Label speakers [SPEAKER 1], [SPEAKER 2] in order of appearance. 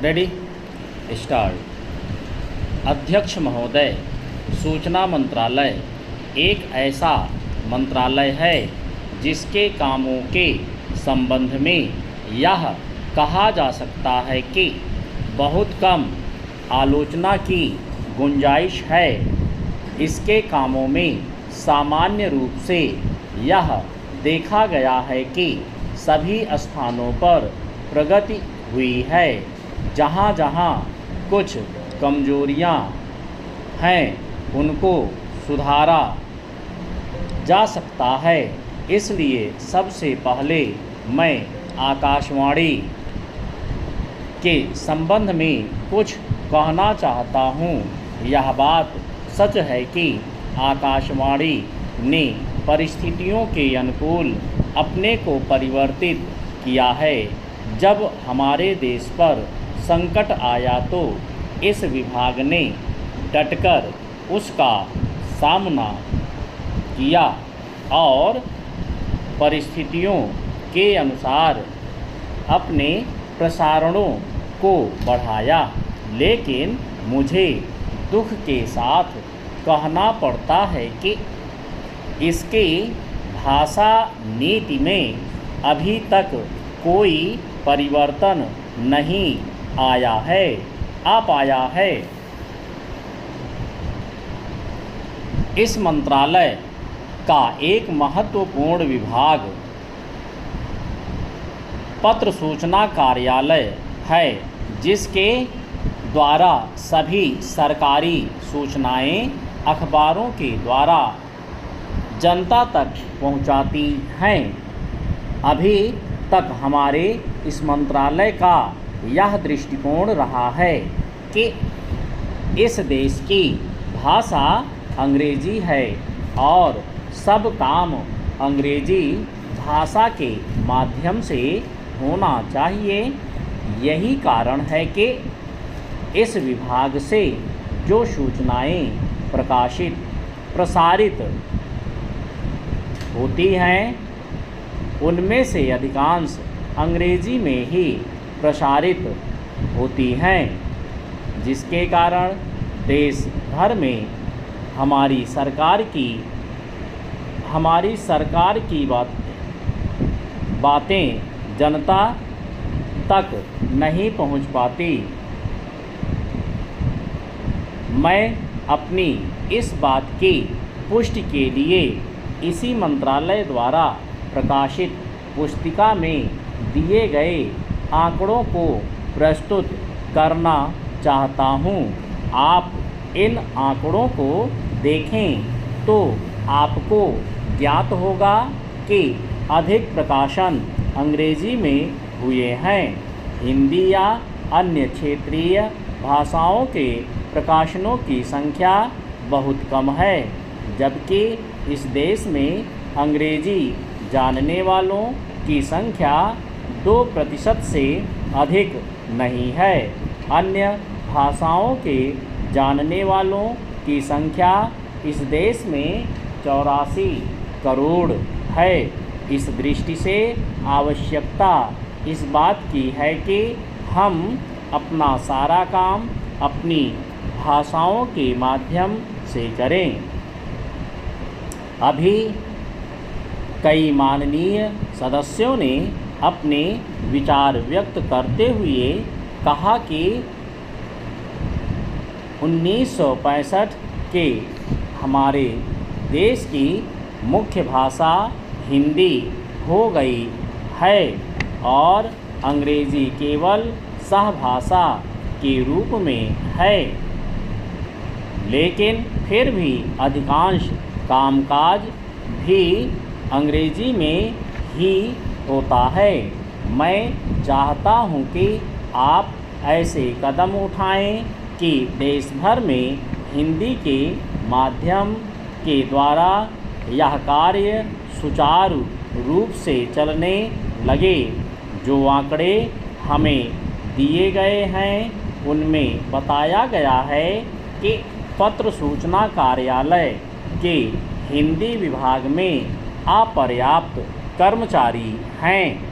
[SPEAKER 1] Ready start. अध्यक्ष महोदय, सूचना मंत्रालय एक ऐसा मंत्रालय है जिसके कामों के संबंध में यह कहा जा सकता है कि बहुत कम आलोचना की गुंजाइश है। इसके कामों में सामान्य रूप से यह देखा गया है कि सभी स्थानों पर प्रगति हुई है। जहाँ जहाँ कुछ कमजोरियाँ हैं उनको सुधारा जा सकता है। इसलिए सबसे पहले मैं आकाशवाणी के संबंध में कुछ कहना चाहता हूँ। यह बात सच है कि आकाशवाणी ने परिस्थितियों के अनुकूल अपने को परिवर्तित किया है। जब हमारे देश पर संकट आया तो इस विभाग ने डटकर उसका सामना किया और परिस्थितियों के अनुसार अपने प्रसारणों को बढ़ाया। लेकिन मुझे दुख के साथ कहना पड़ता है कि इसकी भाषा नीति में अभी तक कोई परिवर्तन नहीं आ पाया है। इस मंत्रालय का एक महत्वपूर्ण विभाग पत्र सूचना कार्यालय है, जिसके द्वारा सभी सरकारी सूचनाएं अखबारों के द्वारा जनता तक पहुंचाती हैं। अभी तक हमारे इस मंत्रालय का यह दृष्टिकोण रहा है कि इस देश की भाषा अंग्रेजी है और सब काम अंग्रेजी भाषा के माध्यम से होना चाहिए। यही कारण है कि इस विभाग से जो सूचनाएं प्रसारित होती हैं उनमें से अधिकांश अंग्रेजी में ही प्रसारित होती हैं, जिसके कारण देश भर में हमारी सरकार की बातें जनता तक नहीं पहुंच पाती। मैं अपनी इस बात की पुष्टि के लिए इसी मंत्रालय द्वारा प्रकाशित पुस्तिका में दिए गए आंकड़ों को प्रस्तुत करना चाहता हूँ। आप इन आंकड़ों को देखें तो आपको ज्ञात होगा कि अधिक प्रकाशन अंग्रेजी में हुए हैं। हिंदी या अन्य क्षेत्रीय भाषाओं के प्रकाशनों की संख्या बहुत कम है, जबकि इस देश में अंग्रेजी जानने वालों की संख्या 2% से अधिक नहीं है। अन्य भाषाओं के जानने वालों की संख्या इस देश में 84 करोड़ है। इस दृष्टि से आवश्यकता इस बात की है कि हम अपना सारा काम अपनी भाषाओं के माध्यम से करें। अभी कई माननीय सदस्यों ने अपने विचार व्यक्त करते हुए कहा कि 1965 के हमारे देश की मुख्य भाषा हिंदी हो गई है और अंग्रेजी केवल सहभाषा के रूप में है। लेकिन फिर भी अधिकांश कामकाज भी अंग्रेजी में ही होता है। मैं चाहता हूँ कि आप ऐसे कदम उठाएं कि देश भर में हिंदी के माध्यम के द्वारा यह कार्य सुचारू रूप से चलने लगे। जो आंकड़े हमें दिए गए हैं उनमें बताया गया है कि पत्र सूचना कार्यालय के हिंदी विभाग में अपर्याप्त कर्मचारी हैं।